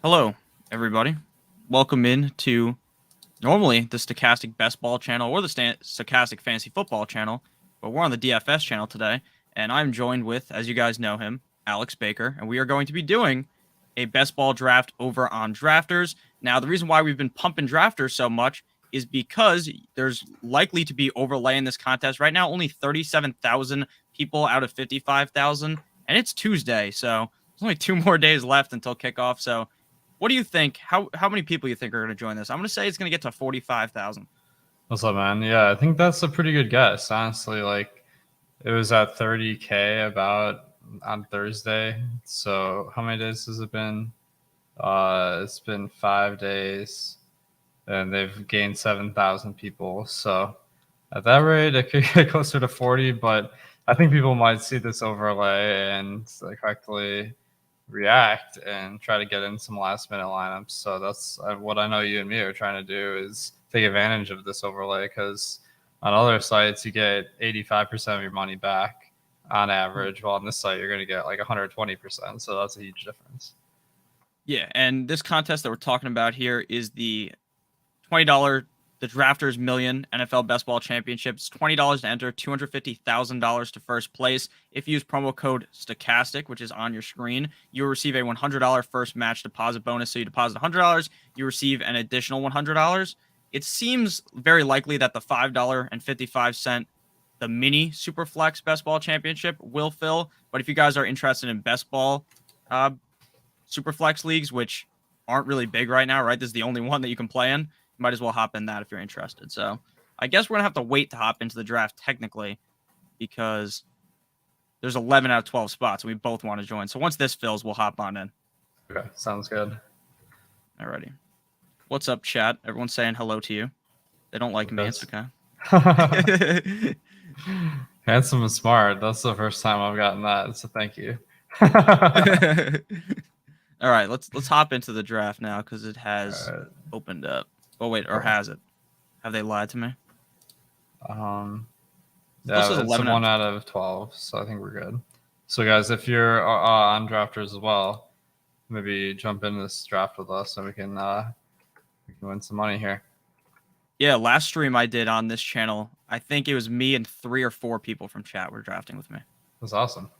Hello, everybody. Welcome in to normally the Stochastic Best Ball channel or the Stochastic Fantasy Football channel, but we're on the DFS channel today, and I'm joined with, as you guys know him, Alex Baker, and we are going to be doing a best ball draft over on Drafters. Now, the reason why we've been pumping Drafters so much is because there's likely to be overlay in this contest. Right now, only 37,000 people out of 55,000, and it's Tuesday, so there's only 2 more days left until kickoff. So what do you think? How many people you think are going to join this? I'm going to say it's going to get to 45,000. What's up, man? Yeah, I think that's a pretty good guess. Honestly, like it was at 30K about on Thursday. So how many days has it been? It's been 5 days, and they've gained 7,000 people. So at that rate, it could get closer to 40. But I think people might see this overlay and correctly react and try to get in some last minute lineups. So that's what I know you and me are trying to do is take advantage of this overlay because on other sites you get 85% of your money back on average, while on this site you're going to get like 120%. So that's a huge difference. Yeah, and this contest that we're talking about here is the $20 the Drafters Million NFL Best Ball Championship. It's $20 to enter, $250,000 to first place. If you use promo code Stochastic, which is on your screen, you will receive a $100 first match deposit bonus. So you deposit $100, you receive an additional $100. It seems very likely that the $5.55 the mini Superflex Best Ball Championship will fill. But if you guys are interested in Best Ball Superflex leagues, which aren't really big right now, right? This is the only one that you can play in. You might as well hop in that if you're interested. So I guess we're going to have to wait to hop into the draft technically because there's 11 out of 12 spots and we both want to join. So once this fills, we'll hop on in. Okay, sounds good. Alrighty. What's up, chat? Everyone's saying hello to you. They don't like me. It's okay. Handsome and smart. That's the first time I've gotten that. So thank you. All right, let's hop into the draft now because it has opened up. Oh wait, or has it? Have they lied to me? Yeah, it's 1 out of 12, so I think we're good. So guys, if you're on Drafters as well, maybe jump into this draft with us and we can win some money here. Yeah, last stream I did on this channel, I think it was me and 3 or 4 people from chat were drafting with me. That's awesome.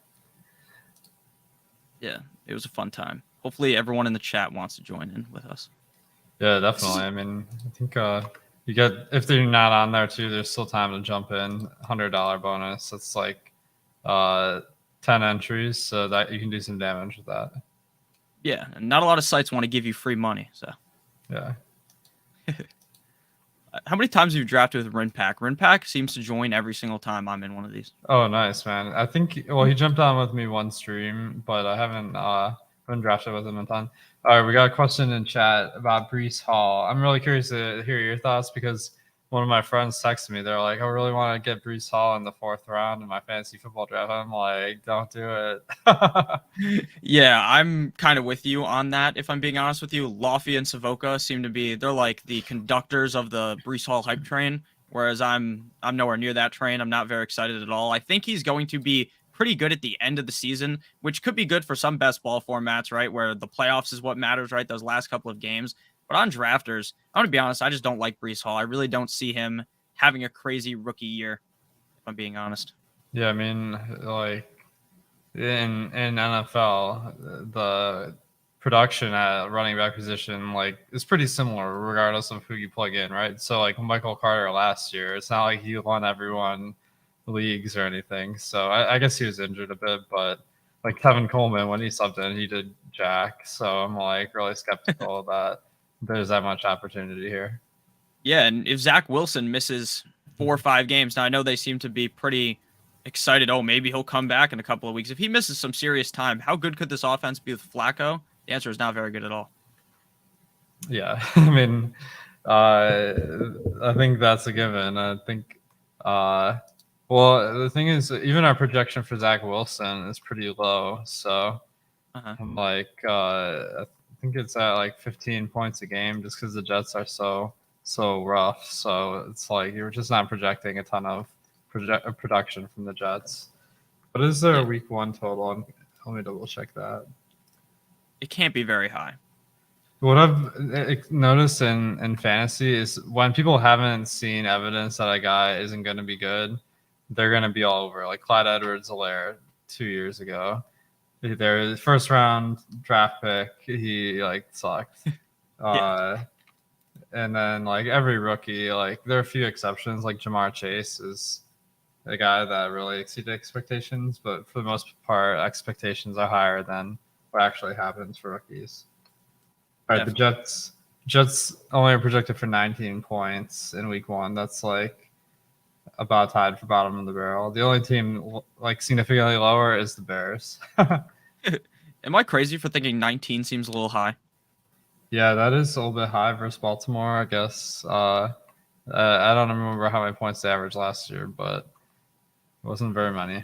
Yeah, it was a fun time. Hopefully everyone in the chat wants to join in with us. Yeah, definitely. I mean, I think you get, if they're not on there too, there's still time to jump in. $100 bonus. It's like 10 entries, so that you can do some damage with that. Yeah, and not a lot of sites want to give you free money, so. Yeah. How many times have you drafted with Rinpack? Rinpack seems to join every single time I'm in one of these. Oh, nice, man. I think, well, he jumped on with me one stream, but I haven't drafted with him a ton. All right, we got a question in chat about Breece Hall. I'm really curious to hear your thoughts because one of my friends texted me. They're like, I really want to get Breece Hall in the 4th round in my fantasy football draft. I'm like, don't do it. Yeah, I'm kind of with you on that. If I'm being honest with you, Laffy and Savoca seem to be, they're like the conductors of the Breece Hall hype train, whereas I'm nowhere near that train. I'm not very excited at all. I think he's going to be pretty good at the end of the season, which could be good for some best ball formats, right? Where the playoffs is what matters, right? Those last couple of games. But on drafters, I'm going to be honest, I just don't like Breece Hall. I really don't see him having a crazy rookie year, if I'm being honest. Yeah, I mean, like in NFL, the production at running back position like is pretty similar regardless of who you plug in, right? So like Michael Carter last year, it's not like he won everyone leagues or anything. So I guess he was injured a bit, but like Kevin Coleman, when he subbed in, he did jack. So I'm like really skeptical that there's that much opportunity here. Yeah, and if Zach Wilson misses 4 or 5 games, now I know they seem to be pretty excited. Oh, maybe he'll come back in a couple of weeks. If he misses some serious time, how good could this offense be with Flacco? The answer is not very good at all. Yeah, I mean, I think that's a given. I think well, the thing is, even our projection for Zach Wilson is pretty low. So I'm like, I think it's at like 15 points a game just because the Jets are so rough. So it's like you're just not projecting a ton of production from the Jets. But is there a week 1 total? Let me double check that. It can't be very high. What I've noticed in fantasy is when people haven't seen evidence that a guy isn't going to be good, they're going to be all over. Like Clyde Edwards-Helaire 2 years ago, their first round draft pick, he like sucked. Yeah. And then like every rookie, like there are a few exceptions. Like Jamar Chase is a guy that really exceeded expectations, but for the most part, expectations are higher than what actually happens for rookies. All right, the Definitely. Jets only are projected for 19 points in week one. That's like about tied for bottom of the barrel. The only team like significantly lower is the Bears. Am I crazy for thinking 19 seems a little high? Yeah, that is a little bit high versus Baltimore, I guess. I don't remember how many points they averaged last year, but it wasn't very many.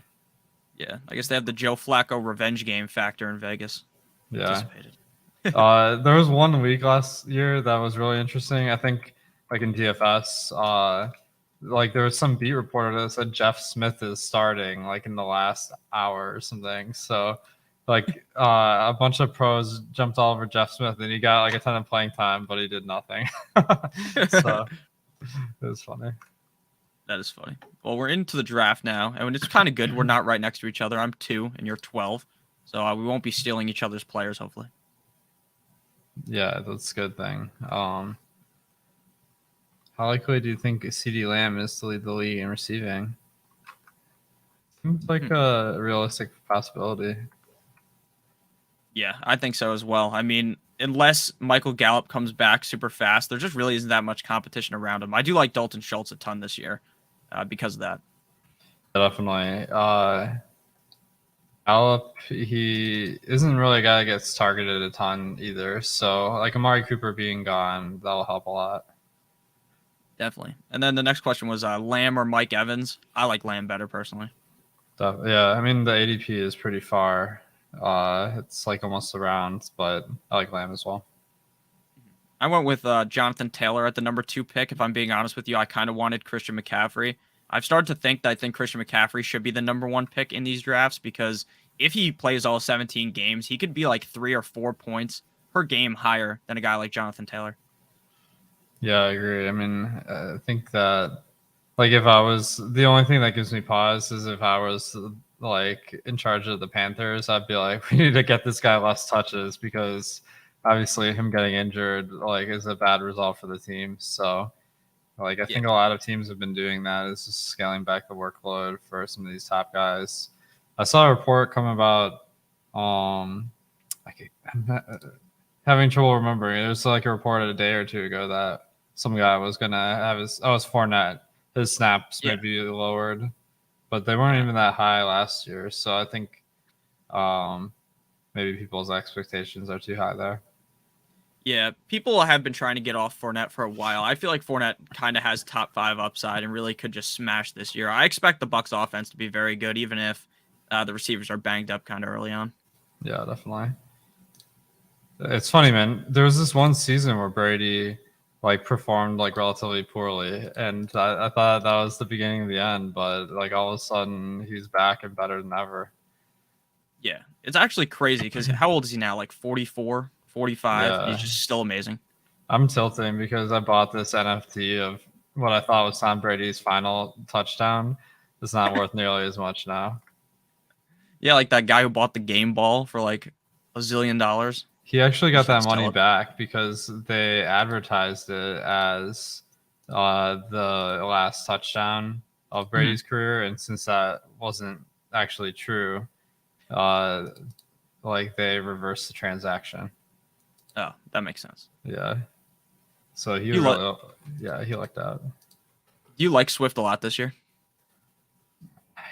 Yeah, I guess they have the Joe Flacco revenge game factor in Vegas. Yeah. Anticipated. There was one week last year that was really interesting. I think, like in DFS, like there was some beat reporter that said Jeff Smith is starting like in the last hour or something. So, like a bunch of pros jumped all over Jeff Smith, and he got like a ton of playing time, but he did nothing. So it was funny. That is funny. Well, we're into the draft now, and it's kind of good. We're not right next to each other. I'm 2 and you're 12, so we won't be stealing each other's players, hopefully. Yeah, that's a good thing. How likely do you think CeeDee Lamb is to lead the league in receiving? Seems like a realistic possibility. Yeah, I think so as well. I mean, unless Michael Gallup comes back super fast, there just really isn't that much competition around him. I do like Dalton Schultz a ton this year because of that. Definitely. Gallup, he isn't really a guy that gets targeted a ton either. So, like Amari Cooper being gone, that'll help a lot. Definitely. And then the next question was Lamb or Mike Evans. I like Lamb better personally. Yeah, I mean, the ADP is pretty far. It's like almost around, but I like Lamb as well. I went with Jonathan Taylor at the number 2 pick. If I'm being honest with you, I kind of wanted Christian McCaffrey. I've started to think that I think Christian McCaffrey should be the number 1 pick in these drafts because if he plays all 17 games, he could be like 3 or 4 points per game higher than a guy like Jonathan Taylor. Yeah, I agree. I mean, I think that like if I was the only thing that gives me pause is if I was like in charge of the Panthers, I'd be like, we need to get this guy less touches because obviously him getting injured like is a bad result for the team. So like I Yeah. think a lot of teams have been doing that is just scaling back the workload for some of these top guys. I saw a report come about like I'm not, having trouble remembering. It was like a report a day or two ago that some guy was gonna have it's Fournette. His snaps Yeah. may be lowered, but they weren't Yeah. even that high last year. So I think um, maybe people's expectations are too high there. Yeah, people have been trying to get off Fournette for a while. I feel like Fournette kind of has top 5 upside and really could just smash this year. I expect the Bucks offense to be very good, even if the receivers are banged up kind of early on. Yeah, definitely. It's funny, man. There was this one season where Brady like performed like relatively poorly, and I thought that was the beginning of the end. But like all of a sudden, he's back and better than ever. Yeah, it's actually crazy because how old is he now? Like 44, 45? He's Yeah, just still amazing. I'm tilting because I bought this NFT of what I thought was Tom Brady's final touchdown. It's not worth nearly as much now. Yeah, like that guy who bought the game ball for like $1 zillion. He actually You got just like that sell money it. back because they advertised it as the last touchdown of Mhm. Brady's career, and since that wasn't actually true, uh, like they reversed the transaction. Oh, that makes sense. Yeah, so he You like really, yeah, he liked that. do you like Swift a lot this year?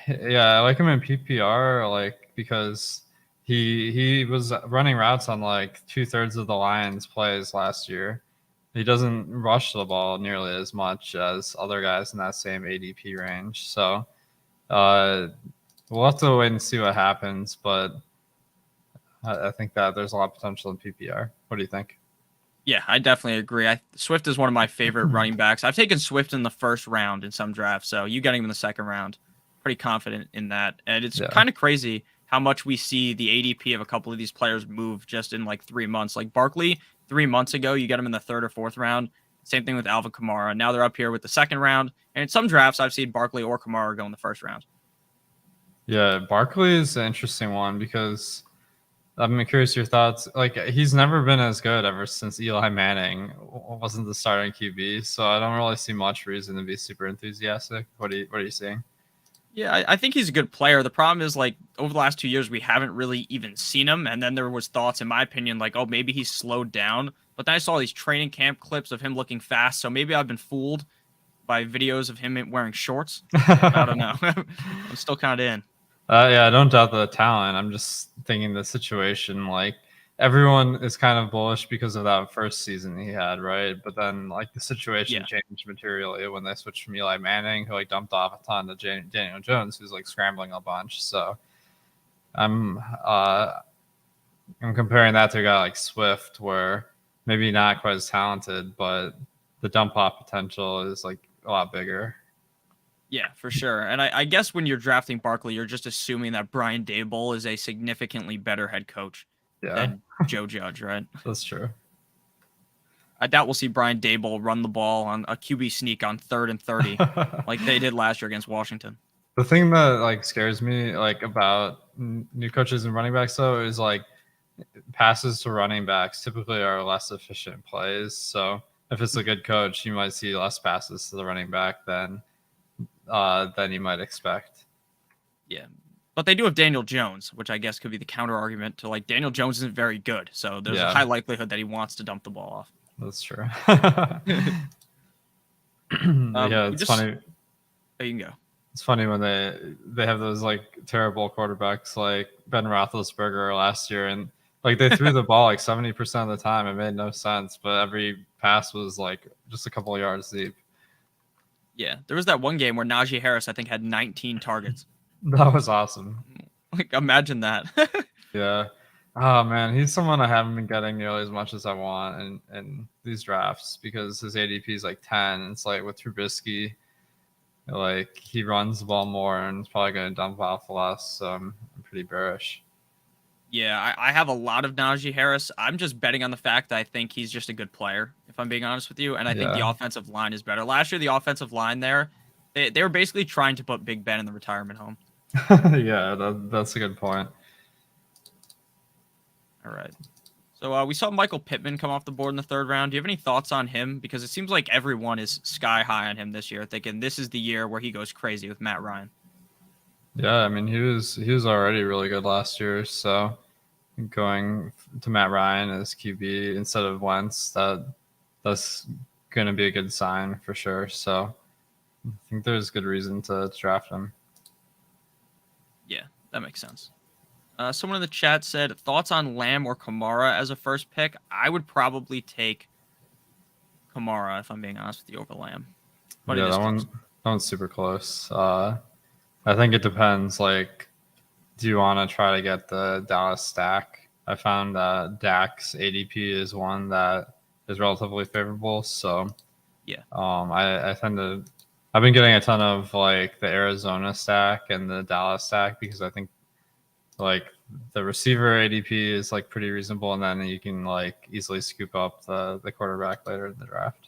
Yeah, I like him in PPR, like because he was running routes on like 2/3 of the Lions' plays last year. He doesn't rush the ball nearly as much as other guys in that same ADP range. So uh, we'll have to wait and see what happens. But I think that there's a lot of potential in PPR. What do you think? Yeah, I definitely agree. Swift is one of my favorite running backs. I've taken Swift in the first round in some drafts, so you getting him in the second round, pretty confident in that. And it's Yeah, kind of crazy how much we see the ADP of a couple of these players move just in like 3 months. Like Barkley 3 months ago, you get him in the third or fourth round. Same thing with Alvin Kamara. Now they're up here with the second round. And in some drafts, I've seen Barkley or Kamara go in the first round. Yeah, Barkley is an interesting one because I'm curious your thoughts. Like he's never been as good ever since Eli Manning wasn't the starting QB, so I don't really see much reason to be super enthusiastic. What are you seeing? Yeah, I think he's a good player. The problem is, like, over the last 2 years, we haven't really even seen him. And then there was thoughts, in my opinion, like, oh, maybe he's slowed down. But then I saw these training camp clips of him looking fast. So maybe I've been fooled by videos of him wearing shorts. I don't know. I'm still kind of in. Yeah, I don't doubt the talent. I'm just thinking the situation. Like everyone is kind of bullish because of that first season he had, right? But then like the situation Yeah. changed materially when they switched from Eli Manning, who like dumped off a ton, to Daniel Jones, who's like scrambling a bunch. So I'm uh, I'm comparing that to a guy like Swift, where maybe not quite as talented, but the dump off potential is like a lot bigger. Yeah, for sure. And I guess when you're drafting Barkley, you're just assuming that Brian Daboll is a significantly better head coach Yeah, than Joe Judge, right? that's true. I doubt we'll see Brian Daboll run the ball on a QB sneak on 3rd and 30 like they did last year against Washington. The thing that like scares me like about new coaches and running backs though is like passes to running backs typically are less efficient plays. So if it's a good coach, you might see less passes to the running back than you might expect. Yeah. But they do have Daniel Jones, which I guess could be the counter argument to, like, Daniel Jones isn't very good. So there's a high Yeah, likelihood that he wants to dump the ball off. that's true. Yeah, We it's just funny. oh, you can go. It's funny when they have those like terrible quarterbacks like Ben Roethlisberger last year, and like they threw the ball like 70% of the time. It made no sense, but every pass was like just a couple of yards deep. Yeah. There was that one game where Najee Harris, I think, had 19 targets. That was awesome. Like, imagine that. Yeah. Oh man, he's someone I haven't been getting nearly as much as I want in these drafts because his ADP is like 10. It's like with Trubisky, like he runs the ball more and it's probably going to dump off less. So I'm pretty bearish. Yeah, I have a lot of Najee Harris. I'm just betting on the fact that I think he's just a good player, if I'm being honest with you. And I think the Yeah. offensive line is better. Last year, the offensive line there, they were basically trying to put Big Ben in the retirement home. Yeah, that's a good point. All right. So we saw Michael Pittman come off the board in the third round. Do you have any thoughts on him? Because it seems like everyone is sky high on him this year, thinking this is the year where he goes crazy with Matt Ryan. Yeah, I mean he was already really good last year, so going to Matt Ryan as QB instead of Wentz, that's going to be a good sign for sure. So I think there's good reason to draft him. Yeah, that makes sense. Someone in the chat said thoughts on Lamb or Kamara as a first pick. I would probably take Kamara if I'm being honest with you over Lamb, but Yeah, it is that close. one's super close. I think it depends. Like, do you want to try to get the Dallas stack? I found that Dak's ADP is one that is relatively favorable. So, Yeah, I tend to. I've been getting a ton of like the Arizona stack and the Dallas stack because I think like the receiver ADP is like pretty reasonable, and then you can like easily scoop up the quarterback later in the draft.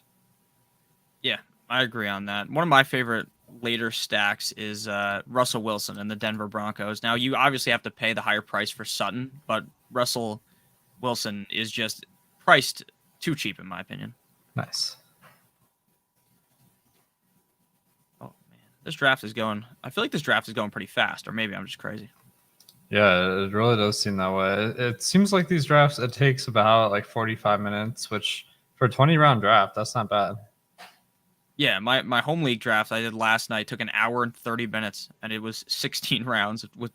yeah, I agree on that. One of my favorite later stacks is Russell Wilson and the Denver Broncos. Now you obviously have to pay the higher price for Sutton, but Russell Wilson is just priced too cheap in my opinion. Nice. Oh man, this draft is going. I feel like this draft is going pretty fast, or maybe I'm just crazy. Yeah, it really does seem that way. It seems like these drafts it takes about like 45 minutes, which for a 20-round draft, that's not bad. Yeah, my home league draft I did last night took an hour and 30 minutes, and it was 16 rounds with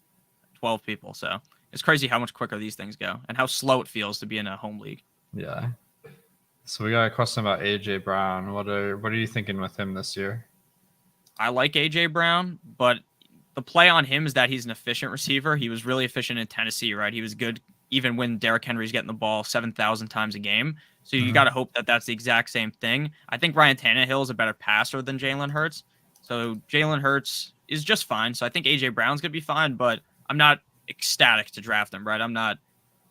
12 people. So it's crazy how much quicker these things go, and how slow it feels to be in a home league. Yeah. So we got a question about AJ Brown. What are you thinking with him this year? I like AJ Brown, but the play on him is that he's an efficient receiver. He was really efficient in Tennessee, right? He was good even when Derrick Henry's getting the ball 7,000 times a game. So you got to hope that that's the exact same thing. I think Ryan Tannehill is a better passer than Jalen Hurts. So Jalen Hurts is just fine. So I think AJ Brown's going to be fine, but I'm not ecstatic to draft him, right? I'm not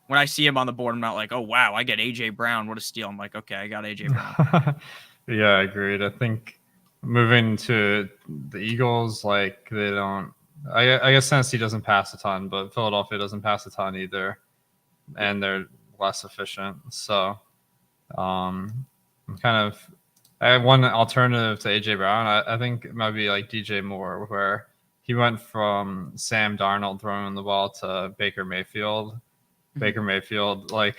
when I see him on the board, I'm not like, oh wow, I get AJ Brown, what a steal. I'm like, okay, I got AJ Brown. Yeah, agreed. I think moving to the Eagles, like they don't. I guess Tennessee doesn't pass a ton, but Philadelphia doesn't pass a ton either, Yeah, and they're less efficient. So I'm kind of. I have one alternative to AJ Brown. I think it might be like DJ Moore, where he went from Sam Darnold throwing the ball to Baker Mayfield. Mhm. Baker Mayfield, like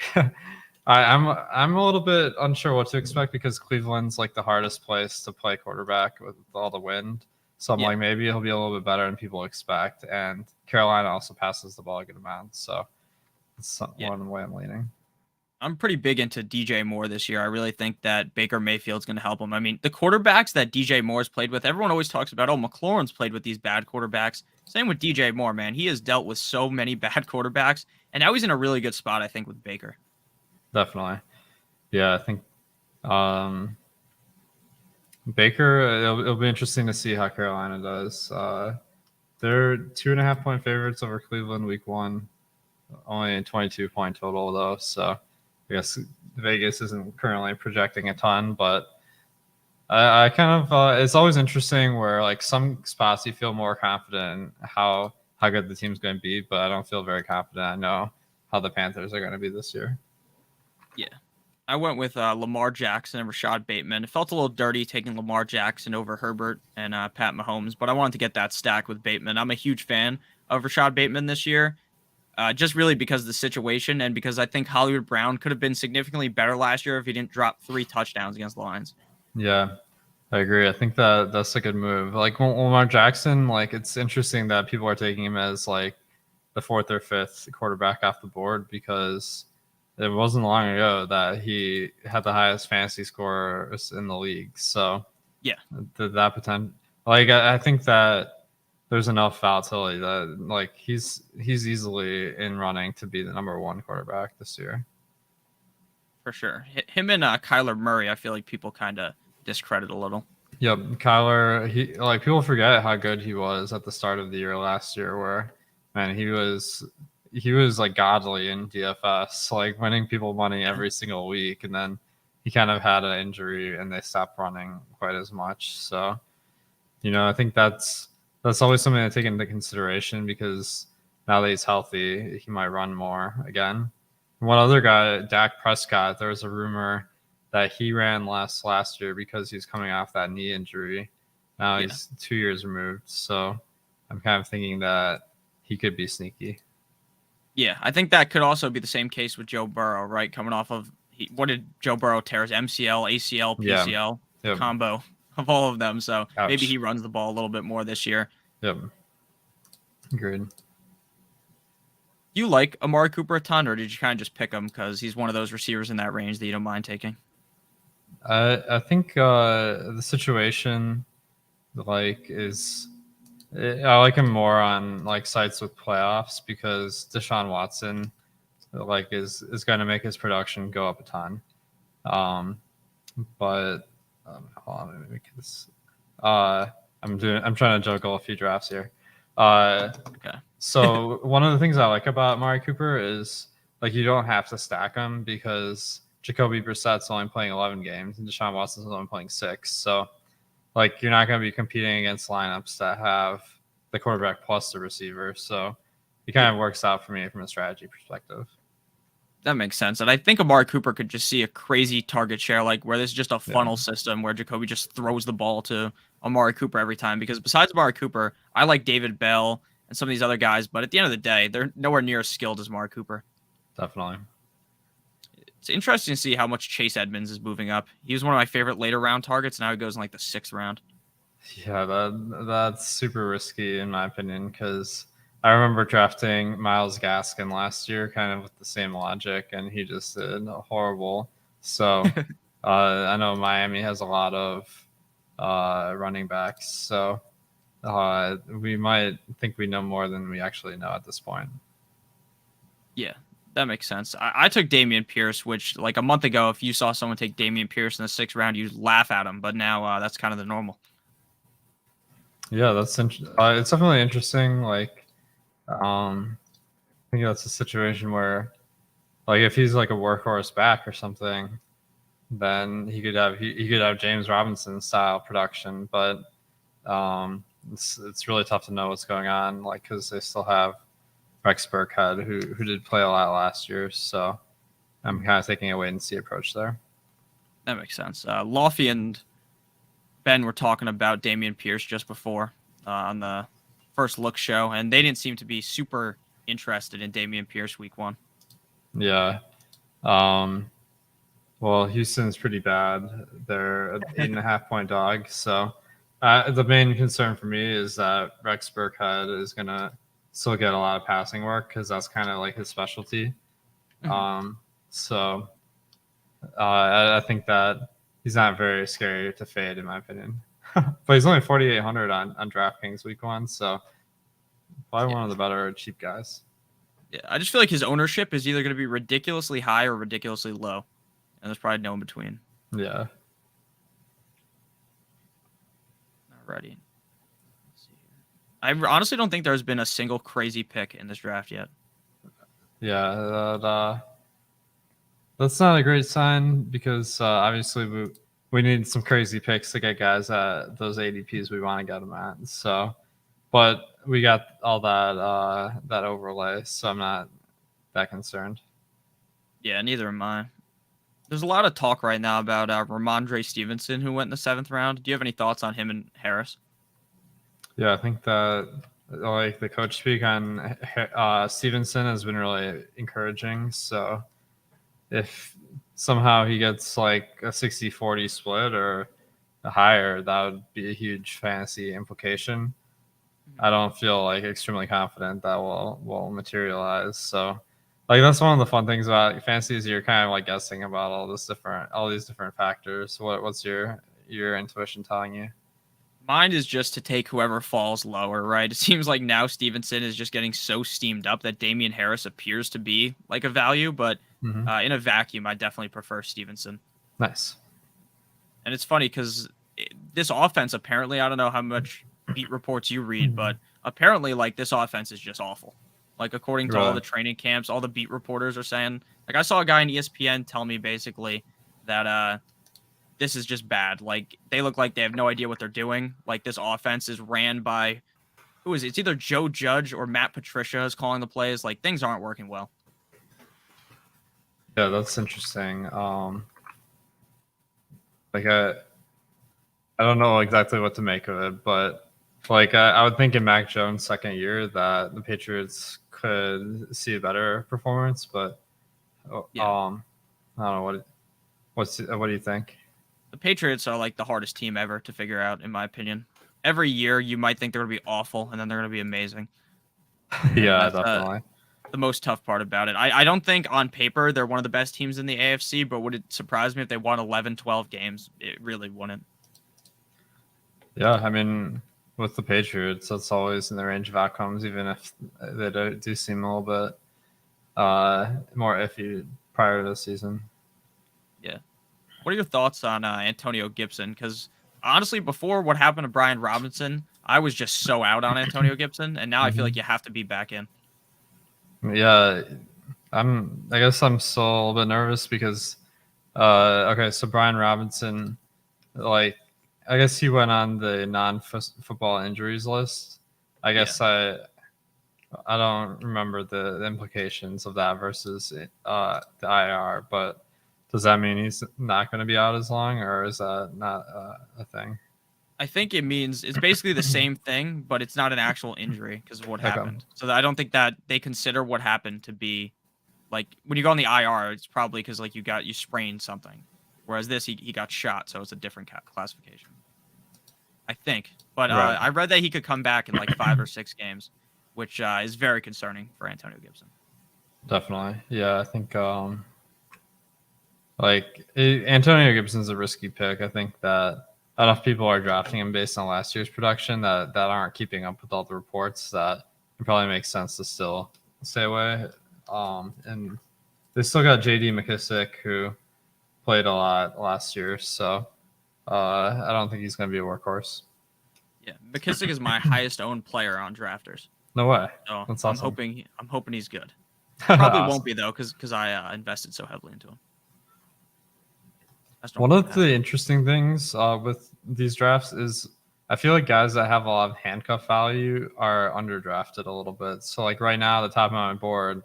I'm a little bit unsure what to expect because Cleveland's like the hardest place to play quarterback with all the wind. So I'm Yeah, like maybe he'll be a little bit better than people expect. And Carolina also passes the ball a good amount, so it's yeah. one way I'm leaning. I'm pretty big into DJ Moore this year. I really think that Baker Mayfield's going to help him. I mean, the quarterbacks that DJ Moore's played with, everyone always talks about, oh, McLaurin's played with these bad quarterbacks. Same with DJ Moore, man. He has dealt with so many bad quarterbacks, and now he's in a really good spot, I think, with Baker. Definitely, yeah. I think um, Baker. It'll be interesting to see how Carolina does. They're 2.5 point favorites over Cleveland week one. Only a 22-point total though, so I guess Vegas isn't currently projecting a ton, but I kind of it's always interesting where like some spots you feel more confident in how good the team's going to be, but I don't feel very confident. I know how the Panthers are going to be this year. Yeah. I went with Lamar Jackson and Rashad Bateman. It felt a little dirty taking Lamar Jackson over Herbert and Pat Mahomes, but I wanted to get that stack with Bateman. I'm a huge fan of Rashad Bateman this year, just really because of the situation and because I think Hollywood Brown could have been significantly better last year if he didn't drop 3 touchdowns against the Lions. Yeah, I agree. I think that that's a good move. Like Lamar Jackson, like it's interesting that people are taking him as like the fourth or fifth quarterback off the board because it wasn't long ago that he had the highest fantasy scores in the league. So Yeah, that potential, like I think that there's enough volatility that like he's easily in running to be the number one quarterback this year. for sure. Him and Kyler Murray, I feel like people kind of discredit a little. Yep, Kyler. He like people forget how good he was at the start of the year last year. Where man, he was like godly in DFS, like winning people money every single week, and then he kind of had an injury and they stopped running quite as much. So I think that's always something to take into consideration because now that he's healthy, he might run more again. One other guy, Dak Prescott, there was a rumor that he ran less last year because he's coming off that knee injury. Now Yeah. he's 2 years removed, so I'm kind of thinking that he could be sneaky. Yeah, I think that could also be the same case with Joe Burrow, right? Coming off of what did Joe Burrow tear his MCL, ACL, Yeah. PCL Yep. combo of all of them. So maybe Ouch. he runs the ball a little bit more this year. Yep. Agreed. Do you like Amari Cooper a ton, or did you kind of just pick him because he's one of those receivers in that range that you don't mind taking? I think the situation like is I like him more on like sites with playoffs because Deshaun Watson like is going to make his production go up a ton. Um, but hold on, let me make this. I'm trying to juggle a few drafts here. Okay. So one of the things I like about Amari Cooper is like you don't have to stack him because Jacoby Brissett's only playing 11 games and Deshaun Watson's only playing 6. So like you're not going to be competing against lineups that have the quarterback plus the receiver. So it kind of works out for me from a strategy perspective. That makes sense. And I think Amari Cooper could just see a crazy target share, like where there's just a Yeah. funnel system where Jacoby just throws the ball to Amari Cooper every time. Because besides Amari Cooper, I like David Bell and some of these other guys, but at the end of the day, they're nowhere near as skilled as Amari Cooper. Definitely. It's interesting to see how much Chase Edmonds is moving up. He was one of my favorite later round targets. Now he goes in like the 6th round. Yeah, that's super risky in my opinion because I remember drafting Miles Gaskin last year, kind of with the same logic, and he just did horrible. So I know Miami has a lot of running backs, so we might think we know more than we actually know at this point. Yeah, that makes sense. I took Damian Pierce, which like a month ago, if you saw someone take Damian Pierce in the 6th round, you'd laugh at him. But now that's kind of the normal. Yeah, it's definitely interesting. Like, I think that's a situation where Like if he's like a workhorse back or something, then he could have James Robinson style production. But it's really tough to know what's going on, like because they still have Rex Burkhead who did play a lot last year. So I'm kind of taking a wait and see approach there. That makes sense. Lofty and Ben were talking about Dameon Pierce just before on the first look show, and they didn't seem to be super interested in Dameon Pierce week 1. Yeah. Well, Houston's pretty bad. They're an 8.5-point dog. So the main concern for me is that Rex Burkhead is going to still get a lot of passing work because that's kind of like his specialty. Mm-hmm. So I think that he's not very scary to fade, in my opinion. But he's only 4,800 on DraftKings week 1. So probably one of the better cheap guys. Yeah, I just feel like his ownership is either going to be ridiculously high or ridiculously low, and there's probably no in between. Yeah. Alrighty. Let's see here. I honestly don't think there's been a single crazy pick in this draft yet. Yeah, that's not a great sign because obviously we need some crazy picks to get guys at those ADPs we want to get them at. So, but we got all that overlay, so I'm not that concerned. Yeah, neither am I. There's a lot of talk right now about Ramondre Stevenson, who went in the 7th round. Do you have any thoughts on him and Harris? Yeah, I think that like the coach speak on Stevenson has been really encouraging. So if somehow he gets like a 60-40 split or higher, that would be a huge fantasy implication. I don't feel like extremely confident that will materialize. So like that's one of the fun things about fantasy is you're kind of like guessing about all these different factors. What's your intuition telling you? Mine is just to take whoever falls lower, right? It seems like now Stevenson is just getting so steamed up that Damian Harris appears to be like a value, but in a vacuum, I definitely prefer Stevenson. Nice. And it's funny because this offense, apparently, I don't know how much beat reports you read, but apparently, like, this offense is just awful. Like, according to all the training camps, all the beat reporters are saying, like, I saw a guy on ESPN tell me basically that this is just bad. Like, they look like they have no idea what they're doing. Like, this offense is ran by, who is it? It's either Joe Judge or Matt Patricia is calling the plays. Like, things aren't working well. Yeah, that's interesting. Like I don't know exactly what to make of it, but like I would think in Mac Jones' second year that the Patriots could see a better performance, but I don't know what do you think? The Patriots are like the hardest team ever to figure out, in my opinion. Every year, you might think they're going to be awful, and then they're going to be amazing. Yeah, That's definitely. the most tough part about it. I don't think on paper they're one of the best teams in the AFC, but would it surprise me if they won 11, 12 games? It really wouldn't. Yeah, I mean, with the Patriots, that's always in the range of outcomes, even if they do seem a little bit more iffy prior to the season. Yeah. What are your thoughts on Antonio Gibson? Because honestly, before what happened to Brian Robinson, I was just so out on Antonio Gibson, and now I feel like you have to be back in. Yeah, I guess I'm still a little bit nervous because okay, so Brian Robinson, like I guess he went on the non-football injuries list. I guess I don't remember the implications of that versus the IR, but does that mean he's not going to be out as long, or is that not a thing? I think it means it's basically the same thing, but it's not an actual injury because of what happened. So I don't think that they consider what happened to be like when you go on the IR, it's probably because like you sprained something, whereas this he got shot, so it's a different classification. I think, but Right. I read that he could come back in like 5 or 6 games, which is very concerning for Antonio Gibson. Definitely, yeah. I think Antonio Gibson's a risky pick. I think that enough people are drafting him based on last year's production that aren't keeping up with all the reports that it probably makes sense to still stay away. And they still got J.D. McKissick who played a lot last year, so I don't think he's going to be a workhorse. Yeah, McKissick is my highest owned player on Drafters. No way. So That's I'm awesome. hoping he's good. Probably won't Awesome. be though, because I invested so heavily into him. That's One normally what of happens. the interesting things with these drafts is I feel like guys that have a lot of handcuff value are underdrafted a little bit. So like right now, the top of my board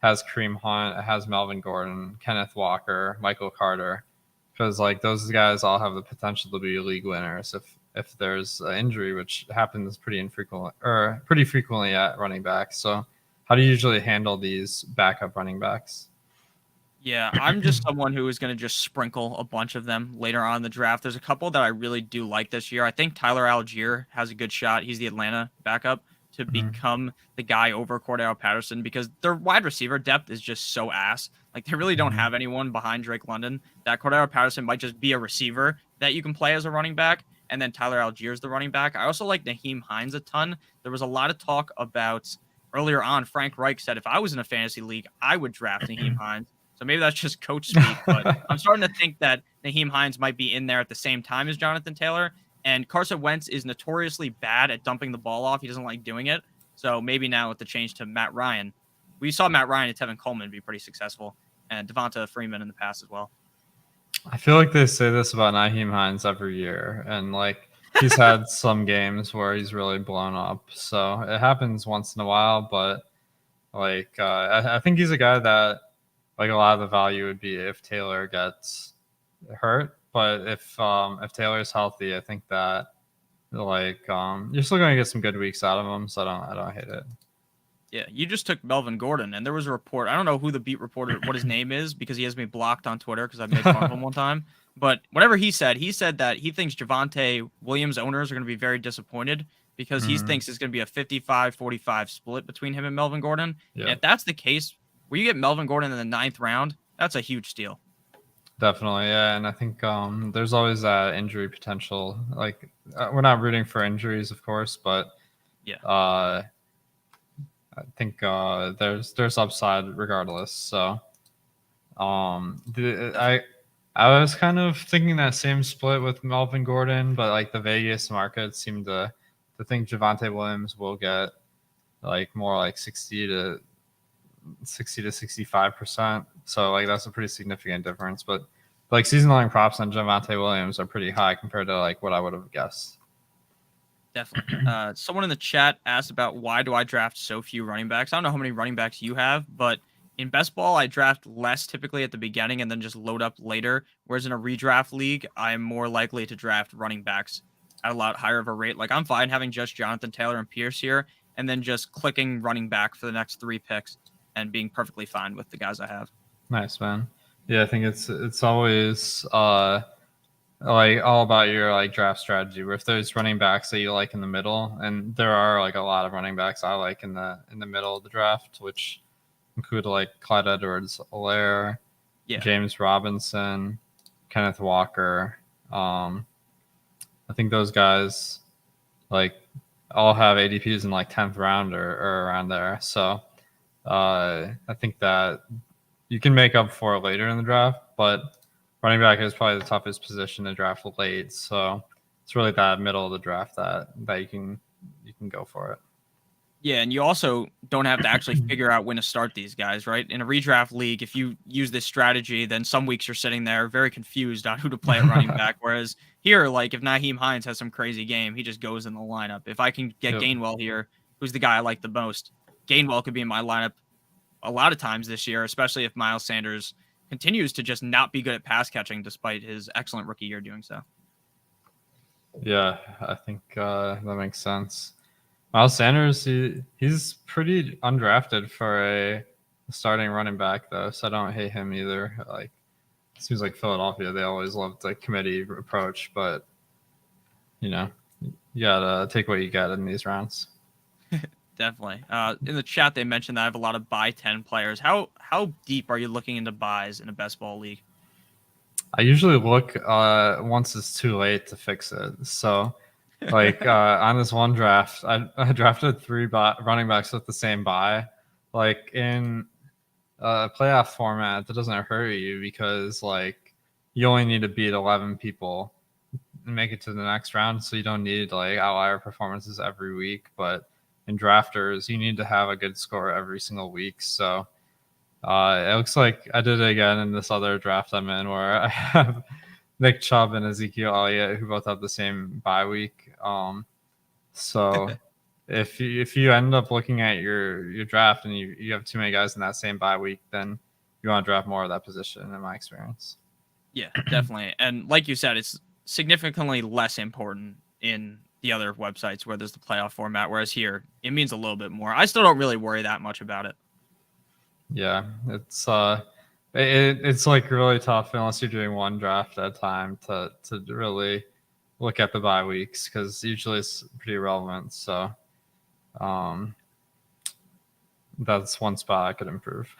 has Kareem Hunt, it has Melvin Gordon, Kenneth Walker, Michael Carter, because like those guys all have the potential to be league winners if there's an injury, which happens pretty frequently at running back. So how do you usually handle these backup running backs? Yeah, I'm just someone who is going to just sprinkle a bunch of them later on in the draft. There's a couple that I really do like this year. I think Tyler Algier has a good shot. He's the Atlanta backup to Mhm. become the guy over Cordell Patterson because their wide receiver depth is just so ass. Like they really don't Mhm. have anyone behind Drake London. That Cordell Patterson might just be a receiver that you can play as a running back, and then Tyler Algier is the running back. I also like Naheem Hines a ton. There was a lot of talk about earlier on. Frank Reich said if I was in a fantasy league, I would draft Naheem Hines. So maybe that's just coach speak, but I'm starting to think that Naheem Hines might be in there at the same time as Jonathan Taylor. And Carson Wentz is notoriously bad at dumping the ball off. He doesn't like doing it. So maybe now with the change to Matt Ryan, we saw Matt Ryan and Tevin Coleman be pretty successful, and Devonta Freeman in the past as well. I feel like they say this about Naheem Hines every year, and like he's had some games where he's really blown up. So it happens once in a while, but like I think he's a guy that like a lot of the value would be if Taylor gets hurt. But if Taylor's healthy, I think that like you're still going to get some good weeks out of him. So I don't hate it. Yeah, you just took Melvin Gordon, and there was a report. I don't know who the beat reporter, what his name is, because he has me blocked on Twitter because I made fun of him one time. But whatever he said that he thinks Javante Williams owners are going to be very disappointed because he Mhm. thinks it's going to be a 55-45 split between him and Melvin Gordon. And Yeah, if that's the case, where you get Melvin Gordon in the ninth round, that's a huge steal. definitely. Yeah, and I think there's always that injury potential. Like we're not rooting for injuries, of course, but Yeah, uh, I think there's upside regardless. So definitely. I was kind of thinking that same split with Melvin Gordon, but like the Vegas market seemed to think Javante Williams will get like more like 60 to 65%. So like that's a pretty significant difference. But like season long props on Javante Williams are pretty high compared to like what I would have guessed. Definitely. Someone in the chat asked about why do I draft so few running backs? I don't know how many running backs you have, but in best ball, I draft less typically at the beginning and then just load up later. Whereas in a redraft league, I'm more likely to draft running backs at a lot higher of a rate. Like I'm fine having just Jonathan Taylor and Pierce here, and then just clicking running back for the next three picks and being perfectly fine with the guys I have. Nice, man. Yeah, I think it's always like all about your like draft strategy. Where if there's running backs that you like in the middle, and there are like a lot of running backs I like in the middle of the draft, which include like Clyde Edwards-Helaire, Yeah, James Robinson, Kenneth Walker. I think those guys like all have ADPs in like 10th round or around there. So I think that you can make up for it later in the draft, but running back is probably the toughest position to draft late. So it's really that middle of the draft that you can go for it. Yeah, and you also don't have to actually figure out when to start these guys, right? In a redraft league, if you use this strategy, then some weeks you're sitting there very confused on who to play at running back. Whereas here, like if Naheem Hines has some crazy game, he just goes in the lineup. If I can get Yep. Gainwell here, who's the guy I like the most, Gainwell could be in my lineup a lot of times this year, especially if Miles Sanders continues to just not be good at pass catching despite his excellent rookie year doing so. Yeah, I think that makes sense. Miles Sanders, he's pretty undrafted for a starting running back though, so I don't hate him either. Like it seems like Philadelphia, they always loved the committee approach, but you know, you gotta take what you get in these rounds. Definitely. In the chat, they mentioned that I have a lot of buy 10 players. How deep are you looking into buys in a best ball league? I usually look once it's too late to fix it. So, like on this one draft, I drafted running backs with the same buy. Like in a playoff format, that doesn't hurt you because like you only need to beat 11 people and make it to the next round. So you don't need like outlier performances every week. But in drafters, you need to have a good score every single week. So It looks like I did it again in this other draft I'm in where I have Nick Chubb and Ezekiel Elliott, who both have the same bye week. So if you end up looking at your draft and you have too many guys in that same bye week, then you want to draft more of that position, in my experience. Yeah, definitely. And like you said, it's significantly less important in the other websites where there's the playoff format, whereas here it means a little bit more. I still don't really worry that much about it. Yeah, it's like really tough unless you're doing one draft at a time to really look at the bye weeks, because usually it's pretty irrelevant. So that's one spot I could improve.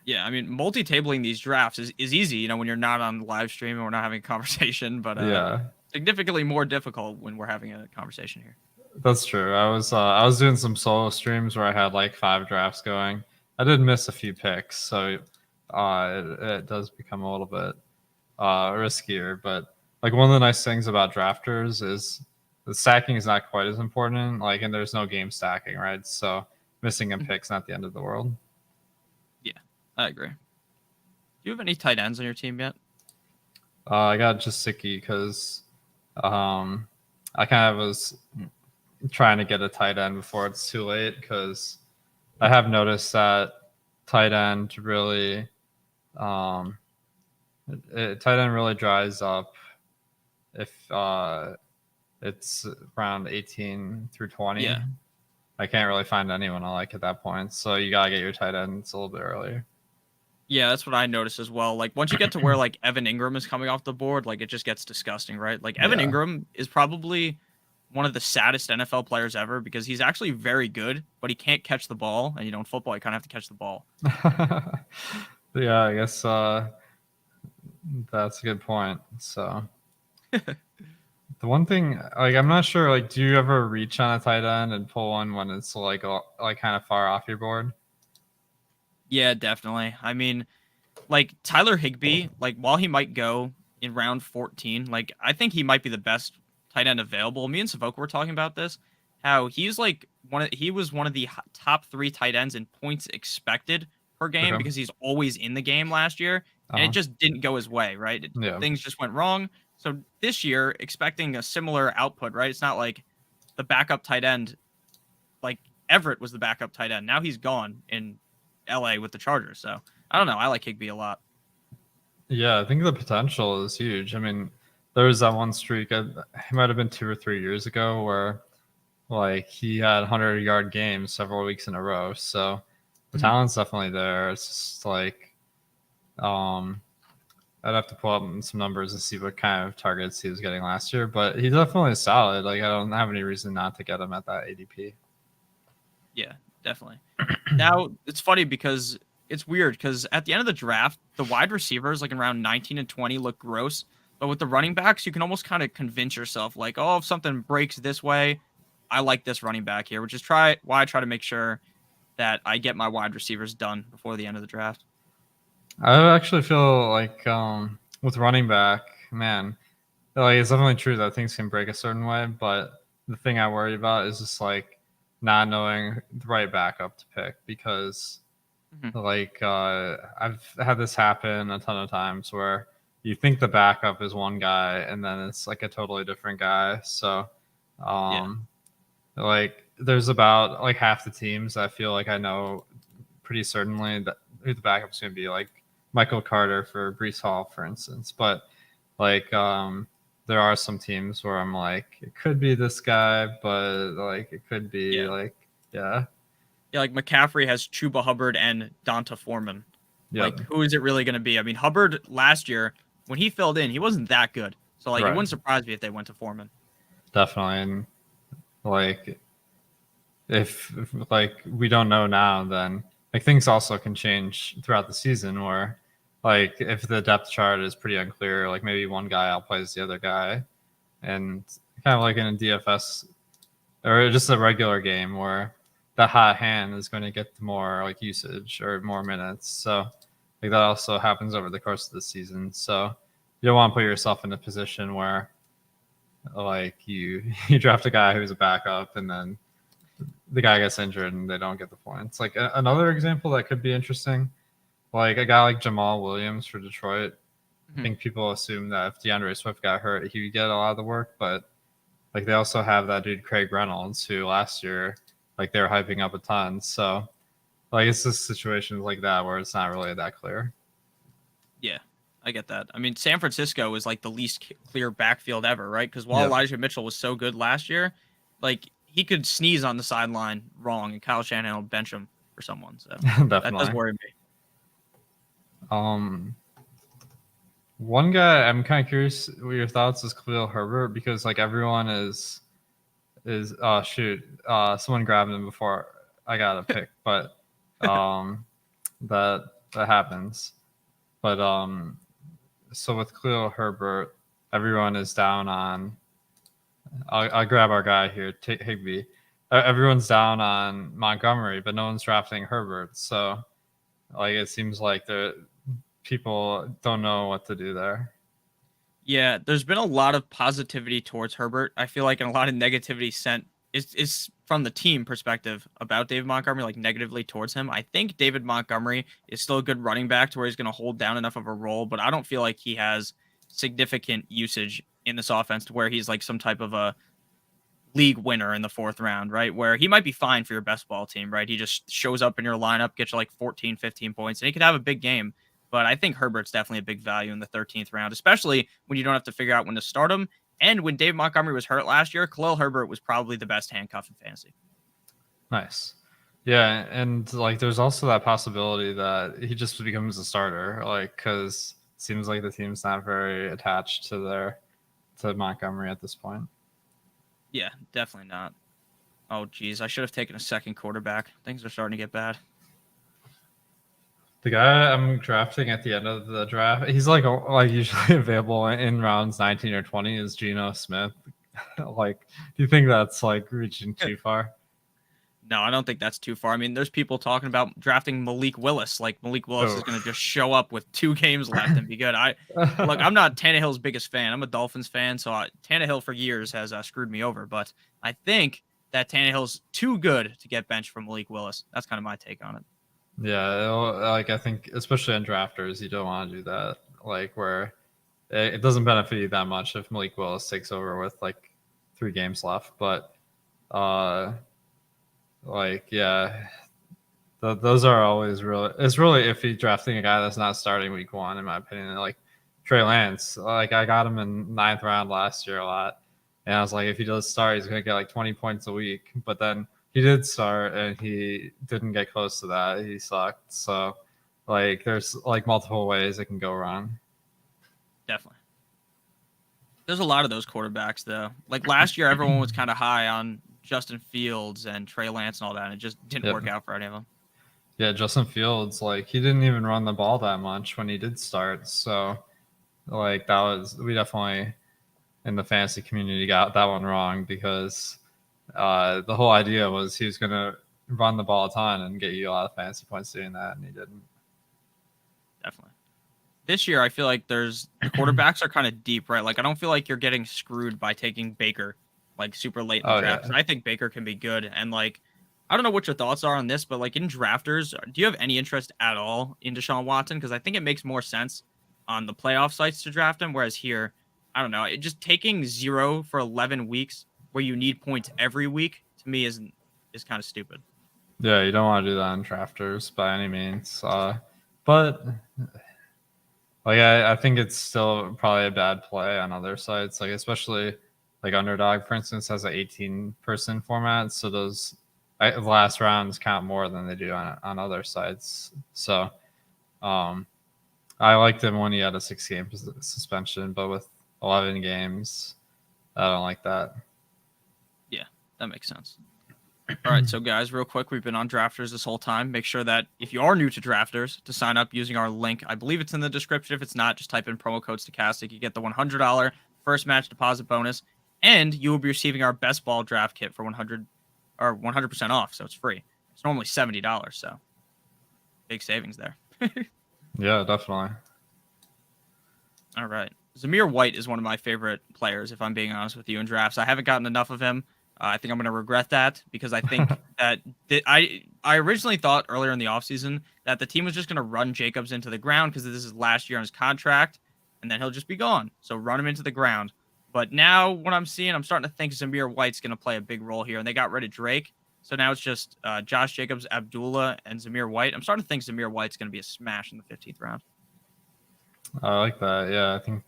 Yeah, I mean, multi-tabling these drafts is easy, when you're not on live stream and we're not having a conversation, but Yeah, significantly more difficult when we're having a conversation here. that's true. I was doing some solo streams where I had like 5 drafts going. I did miss a few picks, so it does become a little bit riskier. But like one of the nice things about drafters is the stacking is not quite as important. Like, and there's no game stacking, right? So missing a pick's not the end of the world. Yeah, I agree. Do you have any tight ends on your team yet? I got Jasicki because I kind of was trying to get a tight end before it's too late, because I have noticed that tight end really tight end really dries up if it's around 18 through 20. Yeah. I can't really find anyone I like at that point, so you gotta get your tight ends a little bit earlier. Yeah, that's what I noticed as well. Like once you get to where like Evan Ingram is coming off the board, like it just gets disgusting, right? Like Evan Ingram is probably one of the saddest NFL players ever because he's actually very good, but he can't catch the ball. And in football, you kind of have to catch the ball. Yeah, I guess that's a good point. So the one thing, like, I'm not sure, like, do you ever reach on a tight end and pull one when it's like kind of far off your board? Yeah, definitely. I mean, like Tyler Higbee, like while he might go in round 14, like I think he might be the best tight end available. Me and Savoka were talking about this, how he's like he was one of the top 3 tight ends in points expected per game Okay. because he's always in the game last year, and it just didn't go his way, right? Yeah. Things just went wrong. So this year, expecting a similar output, right? It's not like the backup tight end, like Everett was the backup tight end. Now he's gone in LA with the Chargers. So I don't know. I like Higbee a lot. Yeah, I think the potential is huge. I mean, there was that one streak, it might have been 2 or 3 years ago, where like he had 100-yard games several weeks in a row. So the talent's definitely there. It's just like, I'd have to pull up some numbers and see what kind of targets he was getting last year, but he definitely is solid. Like, I don't have any reason not to get him at that ADP. Yeah, definitely. Now it's funny because it's weird because at the end of the draft, the wide receivers like around 19 and 20 look gross, but with the running backs, you can almost kind of convince yourself like, oh, if something breaks this way, I like this running back here, which is why I try to make sure that I get my wide receivers done before the end of the draft. I actually feel like with running back, man, like it's definitely true that things can break a certain way, but the thing I worry about is just like not knowing the right backup to pick, because like I've had this happen a ton of times where you think the backup is one guy and then it's like a totally different guy. So like there's about like half the teams I feel like I know pretty certainly that who the backup's going to be, like Michael Carter for Breece Hall, for instance. But like there are some teams where I'm like, it could be this guy, but like it could be Yeah, like McCaffrey has Chuba Hubbard and Donta Foreman. Yep. Like, who is it really going to be? I mean, Hubbard last year, when he filled in, he wasn't that good. So, like, it wouldn't surprise me if they went to Foreman. Definitely. And, like, if like, we don't know now, then, like, things also can change throughout the season where, like, if the depth chart is pretty unclear, like, maybe one guy outplays the other guy. And kind of like in a DFS or just a regular game where the hot hand is going to get more like usage or more minutes. So like that also happens over the course of the season. So you don't want to put yourself in a position where like you draft a guy who's a backup and then the guy gets injured and they don't get the points. Like another example that could be interesting, like a guy like Jamal Williams for Detroit. I think people assume that if DeAndre Swift got hurt, he would get a lot of the work, but like they also have that dude Craig Reynolds, who last year like they were hyping up a ton. So like it's just situations like that where it's not really that clear. Yeah, I get that. I mean, San Francisco is like the least clear backfield ever, right? Because while Yep. Elijah Mitchell was so good last year, like he could sneeze on the sideline wrong, and Kyle Shanahan will bench him for someone. So that does Definitely. worry me. One guy I'm kind of curious what your thoughts is Khalil Herbert, because like everyone is oh shoot, someone grabbed him before I got a pick, but that happens. But so with Khalil Herbert, everyone is down on. I'll grab our guy here, Higby. Everyone's down on Montgomery, but no one's drafting Herbert. So like it seems like the people don't know what to do there. Yeah, there's been a lot of positivity towards Herbert. I feel like, and a lot of negativity sent is from the team perspective about David Montgomery, like negatively towards him. I think David Montgomery is still a good running back to where he's going to hold down enough of a role, but I don't feel like he has significant usage in this offense to where he's like some type of a league winner in the fourth round, right? Where he might be fine for your best ball team, right? He just shows up in your lineup, gets you like 14, 15 points, and he could have a big game. But I think Herbert's definitely a big value in the 13th round, especially when you don't have to figure out when to start him. And when Dave Montgomery was hurt last year, Khalil Herbert was probably the best handcuff in fantasy. Nice. Yeah, and like there's also that possibility that he just becomes a starter, like because it seems like the team's not very attached to Montgomery at this point. Yeah, definitely not. Oh, geez. I should have taken a second quarterback. Things are starting to get bad. The guy I'm drafting at the end of the draft, he's like usually available in rounds 19 or 20 is Geno Smith. Like, do you think that's like reaching too far? No, I don't think that's too far. I mean, there's people talking about drafting Malik Willis. Like Malik Willis is going to just show up with 2 games left and be good. Look, I'm not Tannehill's biggest fan. I'm a Dolphins fan, so Tannehill for years has screwed me over. But I think that Tannehill's too good to get benched from Malik Willis. That's kind of my take on it. Yeah, like I think especially in drafters, you don't want to do that. Like where it doesn't benefit you that much if Malik Willis takes over with like 3 games left. But like yeah, those are always really. It's really iffy drafting a guy that's not starting week 1, in my opinion. Like Trey Lance, like I got him in 9th round last year a lot, and I was like, if he does start, he's gonna get like 20 points a week. But then he did start, and he didn't get close to that. He sucked. So like, there's like multiple ways it can go wrong. Definitely. There's a lot of those quarterbacks though. Like last year, everyone was kind of high on Justin Fields and Trey Lance and all that, and it just didn't work out for any of them. Yeah, Justin Fields, like he didn't even run the ball that much when he did start. So like we definitely in the fantasy community got that one wrong, because the whole idea was he was going to run the ball a ton and get you a lot of fantasy points doing that, and he didn't. Definitely. This year, I feel like the quarterbacks are kind of deep, right? Like I don't feel like you're getting screwed by taking Baker like super late in the draft. Yeah. I think Baker can be good, and like I don't know what your thoughts are on this, but like in drafters, do you have any interest at all in Deshaun Watson? Because I think it makes more sense on the playoff sites to draft him, whereas here, I don't know, just taking 0 for 11 weeks where you need points every week to me is kind of stupid. Yeah, you don't want to do that in drafters by any means. But like I think it's still probably a bad play on other sites, like especially like Underdog, for instance, has an 18-person format, so those last rounds count more than they do on other sites. So I liked him when he had a 6-game suspension, but with 11 games, I don't like that. Yeah, that makes sense. All right, so guys, real quick, we've been on Drafters this whole time. Make sure that if you are new to Drafters, to sign up using our link. I believe it's in the description. If it's not, just type in promo code Stochastic. You get the $100 first match deposit bonus, and you will be receiving our best ball draft kit for 100% off. So it's free. It's normally $70, so big savings there. Yeah, definitely. All right. Zamir White is one of my favorite players, if I'm being honest with you, in drafts. I haven't gotten enough of him. I think I'm going to regret that because I think that I originally thought earlier in the offseason that the team was just going to run Jacobs into the ground because this is last year on his contract, and then he'll just be gone. So run him into the ground. But now what I'm seeing, I'm starting to think Zamir White's going to play a big role here, and they got rid of Drake. So now it's just Josh Jacobs, Abdullah, and Zamir White. I'm starting to think Zamir White's going to be a smash in the 15th round. I like that. Yeah, I think